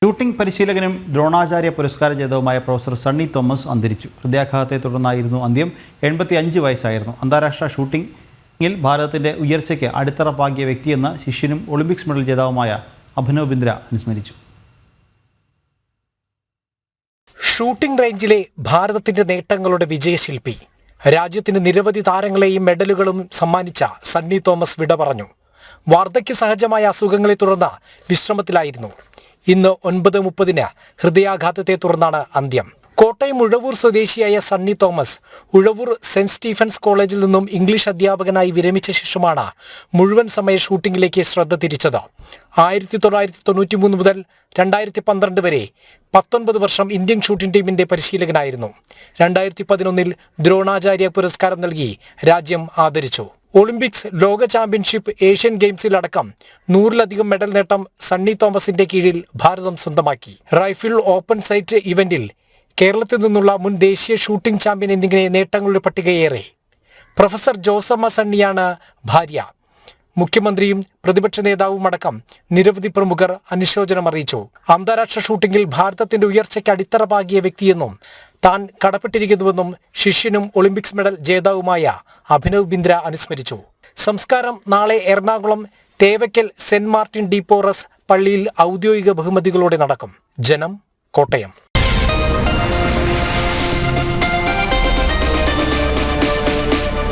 Shooting പരിശീലകനും Dronacharya പുരസ്കാര ജേതാവുമായ professor Sunny Thomas അന്തരിച്ചു. ഹൃദയാഘാതത്തെ തുടർന്നായിരുന്നു അന്ത്യം. 85 വയസ്സായിരുന്നു. അന്താരാഷ്ട്ര ഷൂട്ടിംഗിൽ ഭാരതത്തിൻ്റെ ഉയർച്ചയ്ക്ക് അടിത്തറ പാകിയ വ്യക്തിയെന്ന് ശിഷ്യനും ഒളിമ്പിക്സ് മെഡൽ ജേതാവുമായ അഭിനവ് ബിന്ദ്ര അനുസ്മരിച്ചു. ഷൂട്ടിംഗ് റേഞ്ചിലെ ഭാരതത്തിന്റെ നേട്ടങ്ങളുടെ വിജയശില്പി, രാജ്യത്തിന് നിരവധി താരങ്ങളെയും മെഡലുകളും സമ്മാനിച്ച സണ്ണി തോമസ് വിട പറഞ്ഞു. വാർദ്ധക്യ സഹജമായ അസുഖങ്ങളെ തുടർന്ന് വിശ്രമത്തിലായിരുന്നു. ഇന്ന് 9:30 ഹൃദയാഘാതത്തെ തുടർന്നാണ് അന്ത്യം. കോട്ടയം ഉഴവൂർ സ്വദേശിയായ സണ്ണി തോമസ് ഉഴവൂർ സെന്റ് സ്റ്റീഫൻസ് കോളേജിൽ നിന്നും ഇംഗ്ലീഷ് അധ്യാപകനായി വിരമിച്ച ശേഷമാണ് മുഴുവൻ സമയ ഷൂട്ടിംഗിലേക്ക് ശ്രദ്ധ തിരിച്ചത്. 1993 മുതൽ 2012 വരെ 19 വർഷം ഇന്ത്യൻ ഷൂട്ടിംഗ് ടീമിന്റെ പരിശീലകനായിരുന്നു. 2011 ദ്രോണാചാര്യ പുരസ്കാരം നൽകി രാജ്യം ആദരിച്ചു. ഒളിമ്പിക്സ്, ലോക ചാമ്പ്യൻഷിപ്പ്, ഏഷ്യൻ ഗെയിംസിലടക്കം 100-ലധികം മെഡൽ നേട്ടം സണ്ണി തോമസിന്റെ കീഴിൽ ഭാരതം സ്വന്തമാക്കി. റൈഫിൾ ഓപ്പൺ സൈറ്റ് ഇവന്റിൽ കേരളത്തിൽ നിന്നുള്ള മുൻ ദേശീയ ഷൂട്ടിംഗ് ചാമ്പ്യൻ എന്നിങ്ങനെ നേട്ടങ്ങളുടെ പട്ടികയേറെ. പ്രൊഫസർ ജോസമ്മ സണ്ണിയാണ് ഭാര്യ. മുഖ്യമന്ത്രിയും പ്രതിപക്ഷ നേതാവുമടക്കം നിരവധി പ്രമുഖർ അനുശോചനം അറിയിച്ചു. അന്താരാഷ്ട്ര ഷൂട്ടിംഗിൽ ഭാരതത്തിന്റെ ഉയർച്ചയ്ക്ക് അടിത്തറ പാകിയ വ്യക്തിയെന്നും താൻ കടപ്പെട്ടിരിക്കുന്നുവെന്നും ശിഷ്യനും ഒളിമ്പിക്സ് മെഡൽ ജേതാവുമായ അഭിനവ് ബിന്ദ്ര അനുസ്മരിച്ചു. സംസ്കാരം നാളെ Ernakulam Thevakkal saint Martin D porous പള്ളിയിൽ ഔദ്യോഗിക ബഹുമതികളോടെ നടക്കും. ജനം, കോട്ടയം.